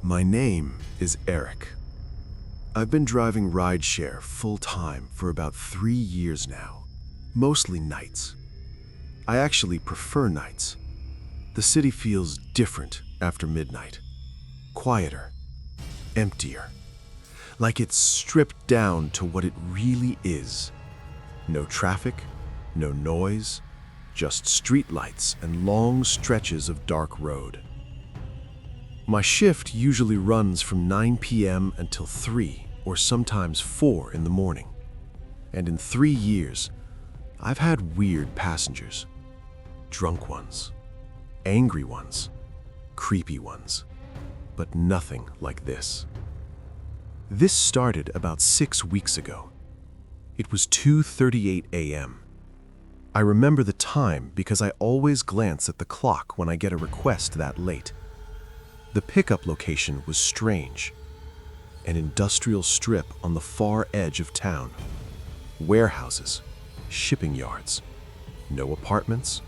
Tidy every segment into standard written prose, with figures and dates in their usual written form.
My name is Eric. I've been driving rideshare full-time for about 3 years now, mostly nights. I actually prefer nights. The city feels different after midnight. Quieter, emptier, like it's stripped down to what it really is. No traffic, no noise, just streetlights and long stretches of dark road. My shift usually runs from 9 p.m. until 3 or sometimes 4 in the morning. And in 3 years, I've had weird passengers. Drunk ones, angry ones, creepy ones, but nothing like this. This started about 6 weeks ago. It was 2:38 a.m. I remember the time because I always glance at the clock when I get a request that late. The pickup location was strange. An industrial strip on the far edge of town. Warehouses, shipping yards, no apartments,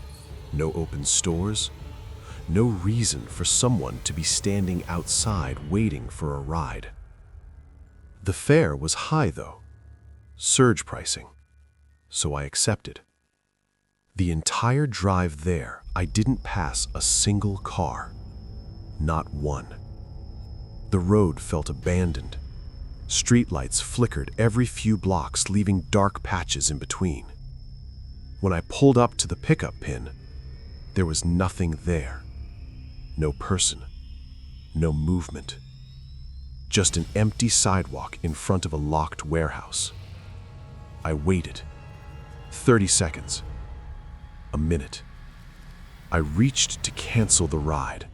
no open stores, no reason for someone to be standing outside waiting for a ride. The fare was high though, surge pricing, so I accepted. The entire drive there, I didn't pass a single car. Not one. The road felt abandoned. Streetlights flickered every few blocks, leaving dark patches in between. When I pulled up to the pickup pin, there was nothing there. No person, no movement. Just an empty sidewalk in front of a locked warehouse. I waited. 30 seconds. A minute. I reached to cancel the ride.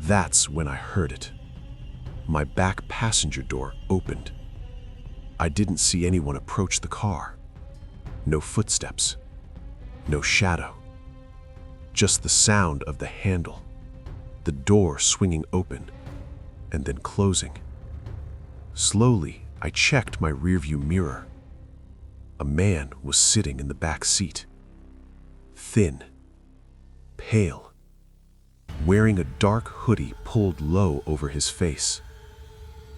That's when I heard it. My back passenger door opened. I didn't see anyone approach the car. No footsteps. No shadow. Just the sound of the handle. The door swinging open and then closing. Slowly, I checked my rearview mirror. A man was sitting in the back seat. Thin. Pale. Wearing a dark hoodie pulled low over his face.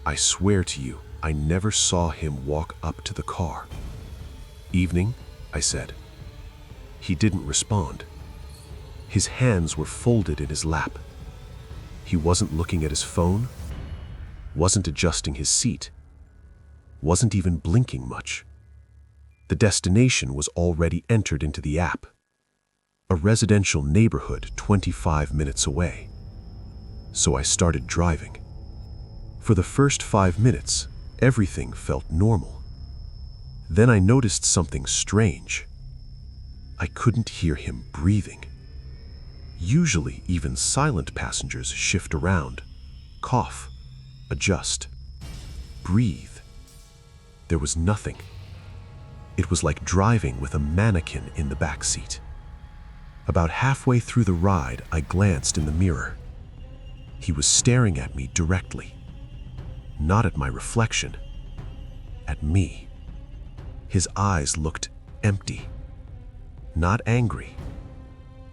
I swear to you, I never saw him walk up to the car. "Evening," I said. He didn't respond. His hands were folded in his lap. He wasn't looking at his phone, wasn't adjusting his seat, wasn't even blinking much. The destination was already entered into the app. A residential neighborhood 25 minutes away. So I started driving. For the first 5 minutes, everything felt normal. Then I noticed something strange. I couldn't hear him breathing. Usually, even silent passengers shift around, cough, adjust, breathe. There was nothing. It was like driving with a mannequin in the back seat. About halfway through the ride, I glanced in the mirror. He was staring at me directly. Not at my reflection. At me. His eyes looked empty. Not angry.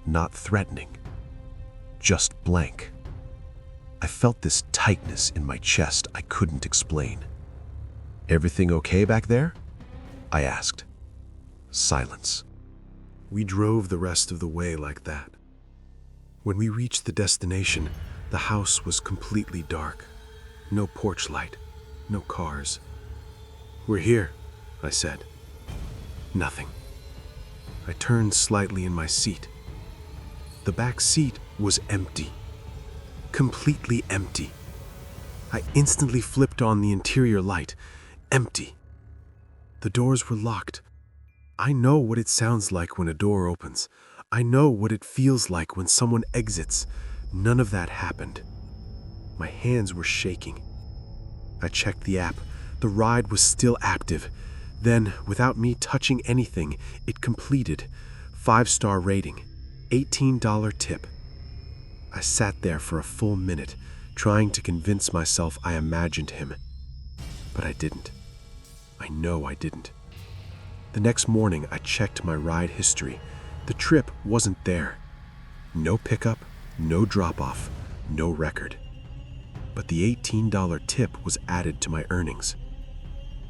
Not threatening. Just blank. I felt this tightness in my chest I couldn't explain. "Everything okay back there?" I asked. Silence. We drove the rest of the way like that. When we reached the destination, the house was completely dark. No porch light, no cars. "We're here," I said. Nothing. I turned slightly in my seat. The back seat was empty. Completely empty. I instantly flipped on the interior light. Empty. The doors were locked. I know what it sounds like when a door opens. I know what it feels like when someone exits. None of that happened. My hands were shaking. I checked the app. The ride was still active. Then, without me touching anything, it completed. 5-star rating. $18 tip. I sat there for a full minute, trying to convince myself I imagined him. But I didn't. I know I didn't. The next morning, I checked my ride history. The trip wasn't there. No pickup, no drop-off, no record. But the $18 tip was added to my earnings.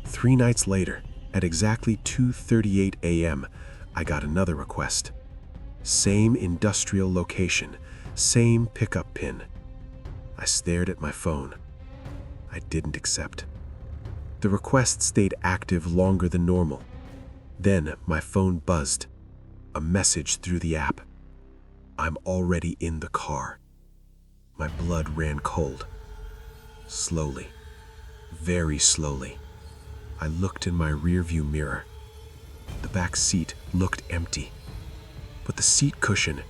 3 nights later, at exactly 2:38 a.m., I got another request. Same industrial location, same pickup pin. I stared at my phone. I didn't accept. The request stayed active longer than normal. Then my phone buzzed. A message through the app. I'm already in the car. My blood ran cold. Slowly, very slowly, I looked in my rearview mirror. The back seat looked empty, but the seat cushion,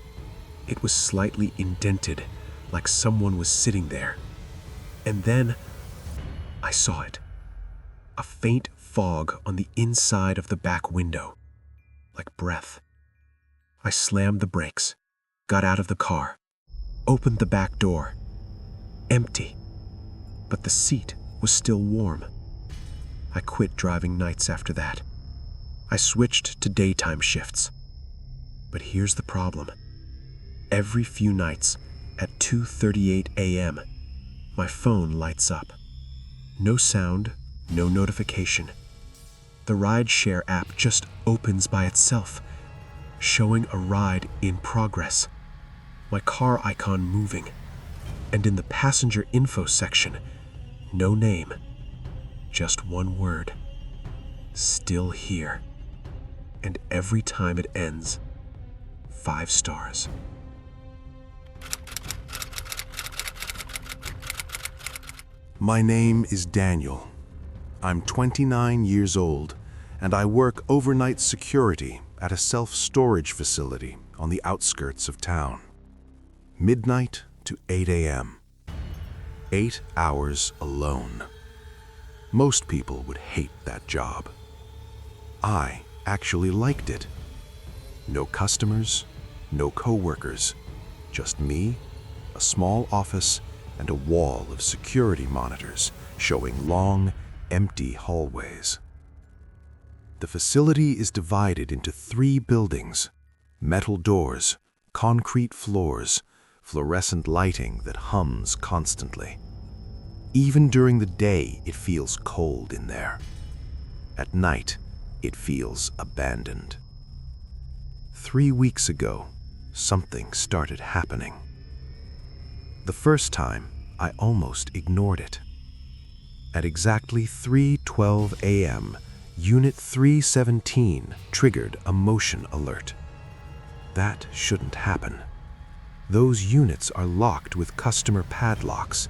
it was slightly indented, like someone was sitting there. And then I saw it. A faint fog on the inside of the back window, like breath. I slammed the brakes, got out of the car, opened the back door. Empty, but the seat was still warm. I quit driving nights after that. I switched to daytime shifts. But here's the problem. Every few nights, at 2:38 a.m., my phone lights up. No sound, no notification. The rideshare app just opens by itself, showing a ride in progress. My car icon moving. And in the passenger info section, no name, just one word. Still here. And every time it ends, 5 stars. My name is Daniel. I'm 29 years old, and I work overnight security at a self-storage facility on the outskirts of town. Midnight to 8 a.m. 8 hours alone. Most people would hate that job. I actually liked it. No customers, no coworkers, just me, a small office, and a wall of security monitors showing long, empty hallways. The facility is divided into 3 buildings, metal doors, concrete floors, fluorescent lighting that hums constantly. Even during the day, it feels cold in there. At night, it feels abandoned. 3 weeks ago, something started happening. The first time, I almost ignored it. At exactly 3:12 a.m., Unit 317 triggered a motion alert. That shouldn't happen. Those units are locked with customer padlocks.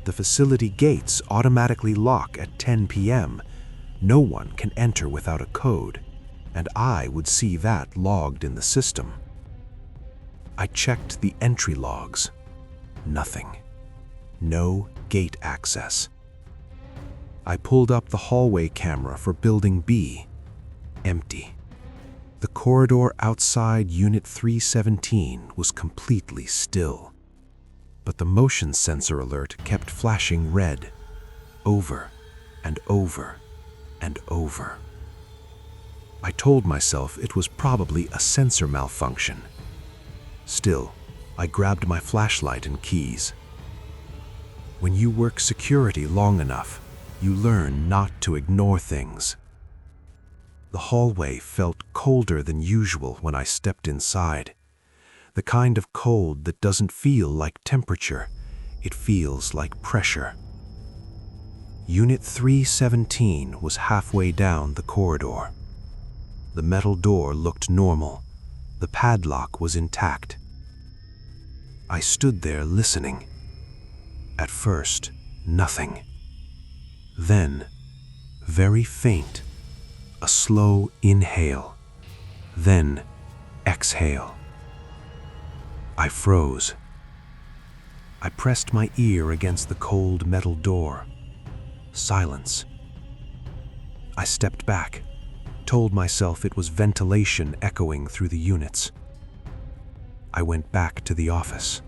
The facility gates automatically lock at 10 p.m. No one can enter without a code, and I would see that logged in the system. I checked the entry logs. Nothing. No gate access. I pulled up the hallway camera for Building B. Empty. The corridor outside Unit 317 was completely still. But the motion sensor alert kept flashing red, over and over and over. I told myself it was probably a sensor malfunction. Still, I grabbed my flashlight and keys. When you work security long enough, you learn not to ignore things. The hallway felt colder than usual when I stepped inside. The kind of cold that doesn't feel like temperature, it feels like pressure. Unit 317 was halfway down the corridor. The metal door looked normal. The padlock was intact. I stood there listening. At first, nothing. Then, very faint, a slow inhale, then exhale. I froze. I pressed my ear against the cold metal door. Silence. I stepped back, told myself it was ventilation echoing through the units. I went back to the office.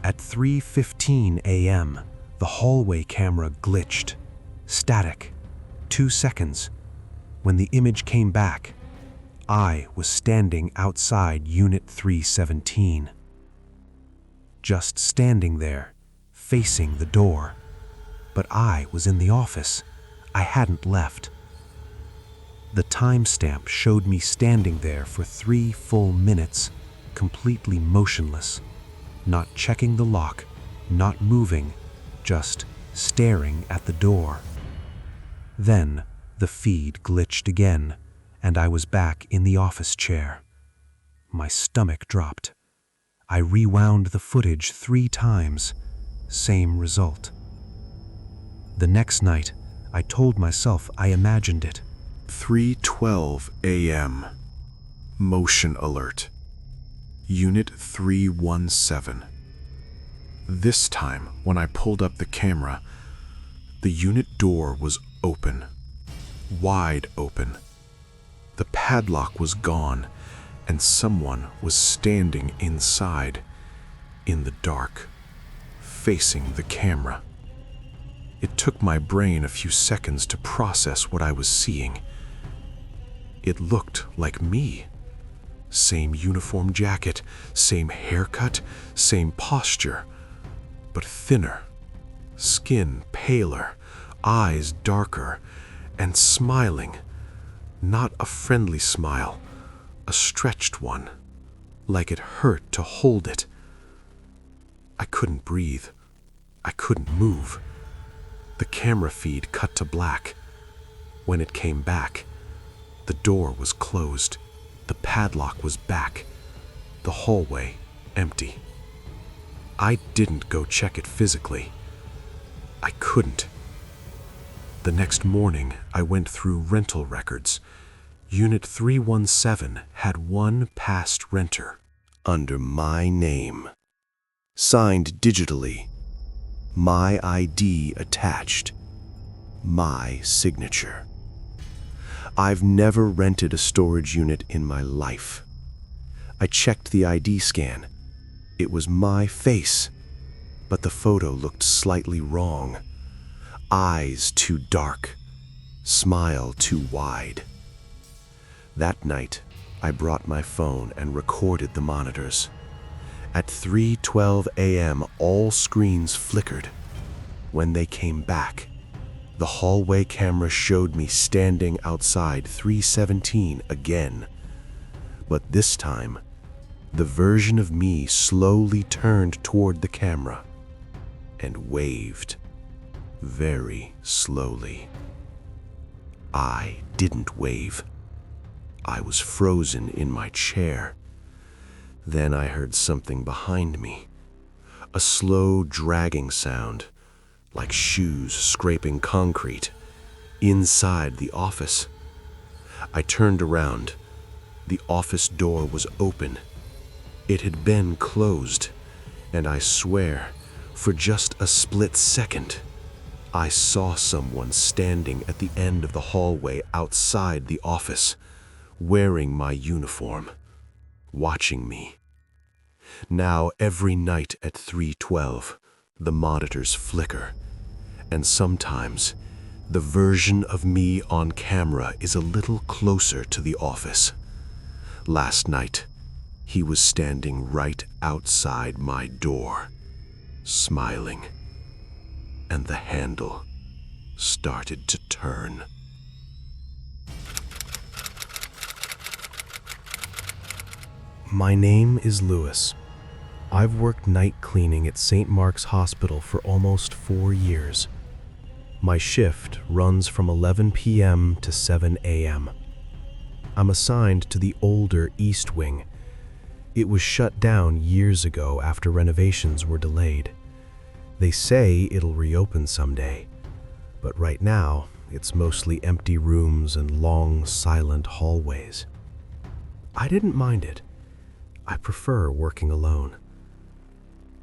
At 3:15 a.m., the hallway camera glitched. Static. 2 seconds. When the image came back, I was standing outside Unit 317. Just standing there, facing the door. But I was in the office. I hadn't left. The timestamp showed me standing there for 3 full minutes, completely motionless, not checking the lock, not moving, just staring at the door. Then the feed glitched again, and I was back in the office chair. My stomach dropped. I rewound the footage 3 times. Same result. The next night, I told myself I imagined it. 3:12 a.m. Motion alert. Unit 317. This time, when I pulled up the camera, the unit door was open. Wide open. The padlock was gone, and someone was standing inside, in the dark, facing the camera. It took my brain a few seconds to process what I was seeing. It looked like me. Same uniform jacket, same haircut, same posture, but thinner, skin paler, eyes darker, and smiling. Not a friendly smile, a stretched one, like it hurt to hold it. I couldn't breathe. I couldn't move. The camera feed cut to black. When it came back, the door was closed. The padlock was back. The hallway empty. I didn't go check it physically. I couldn't. The next morning, I went through rental records. Unit 317 had one past renter, under my name. Signed digitally. My ID attached. My signature. I've never rented a storage unit in my life. I checked the ID scan. It was my face, but the photo looked slightly wrong. Eyes too dark, smile too wide. That night, I brought my phone and recorded the monitors. At 3:12 a.m., all screens flickered. When they came back, the hallway camera showed me standing outside 317 again. But this time, the version of me slowly turned toward the camera and waved, very slowly. I didn't wave. I was frozen in my chair. Then I heard something behind me, a slow dragging sound, like shoes scraping concrete, inside the office. I turned around. The office door was open. It had been closed, and I swear, for just a split second, I saw someone standing at the end of the hallway outside the office, wearing my uniform, watching me. Now every night at 3:12, the monitors flicker, and sometimes the version of me on camera is a little closer to the office. Last night, he was standing right outside my door, smiling, and the handle started to turn. My name is Lewis. I've worked night cleaning at St. Mark's Hospital for almost 4 years. My shift runs from 11 p.m. to 7 a.m. I'm assigned to the older East Wing. It was shut down years ago after renovations were delayed. They say it'll reopen someday, but right now it's mostly empty rooms and long, silent hallways. I didn't mind it. I prefer working alone.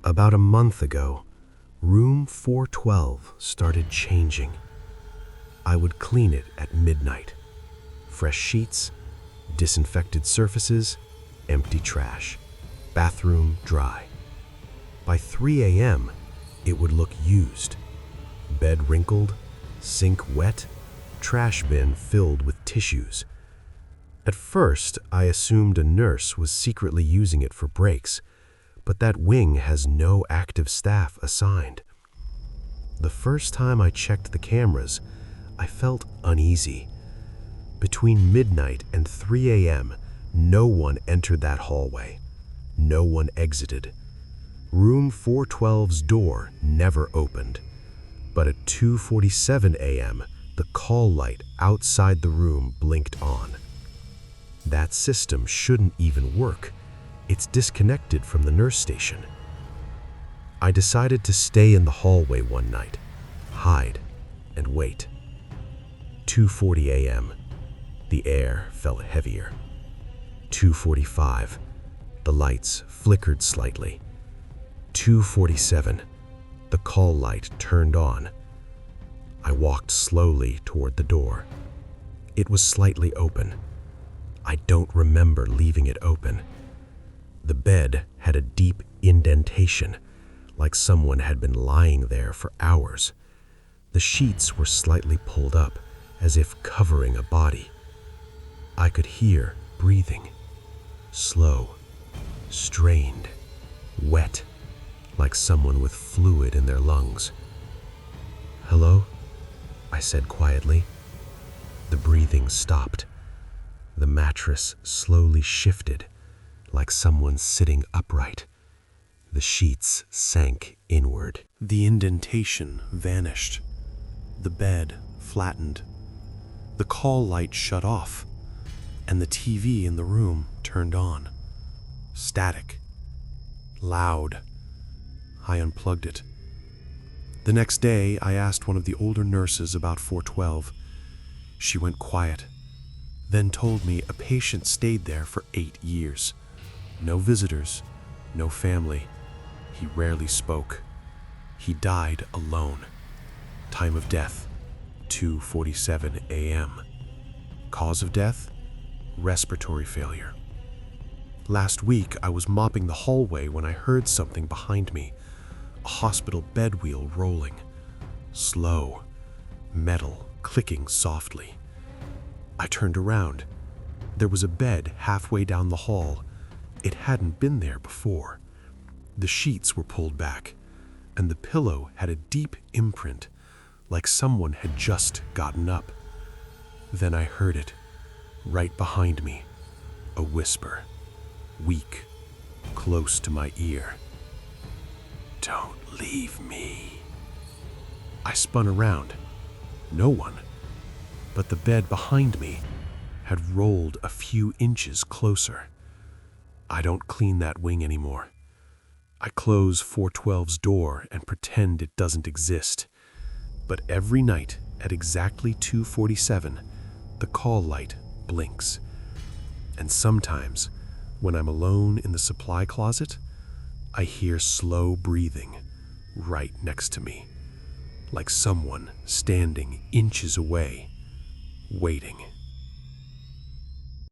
About a month ago, room 412 started changing. I would clean it at midnight. Fresh sheets, disinfected surfaces, empty trash. Bathroom dry. By 3 a.m., it would look used. Bed wrinkled, sink wet, trash bin filled with tissues. At first, I assumed a nurse was secretly using it for breaks, but that wing has no active staff assigned. The first time I checked the cameras, I felt uneasy. Between midnight and 3 a.m., no one entered that hallway. No one exited. Room 412's door never opened. But at 2:47 a.m., the call light outside the room blinked on. That system shouldn't even work. It's disconnected from the nurse station. I decided to stay in the hallway one night, hide, and wait. 2:40 a.m. The air felt heavier. 2:45. The lights flickered slightly. 2:47. The call light turned on. I walked slowly toward the door. It was slightly open. I don't remember leaving it open. The bed had a deep indentation, like someone had been lying there for hours. The sheets were slightly pulled up, as if covering a body. I could hear breathing. Slow, strained, wet, like someone with fluid in their lungs. "Hello?" I said quietly. The breathing stopped. The mattress slowly shifted, like someone sitting upright. The sheets sank inward. The indentation vanished. The bed flattened. The call light shut off, and the TV in the room turned on. Static. Loud. I unplugged it. The next day, I asked one of the older nurses about 412. She went quiet, then told me a patient stayed there for 8 years. No visitors, no family. He rarely spoke. He died alone. Time of death, 2:47 a.m. Cause of death, respiratory failure. Last week, I was mopping the hallway when I heard something behind me. A hospital bed wheel rolling. Slow. Metal clicking softly. I turned around. There was a bed halfway down the hall. It hadn't been there before. The sheets were pulled back, and the pillow had a deep imprint, like someone had just gotten up. Then I heard it, right behind me, a whisper, weak, close to my ear. "Don't leave me." I spun around. No one. But the bed behind me had rolled a few inches closer. I don't clean that wing anymore. I close 412's door and pretend it doesn't exist. But every night at exactly 2:47, the call light blinks. And sometimes, when I'm alone in the supply closet, I hear slow breathing right next to me, like someone standing inches away, waiting.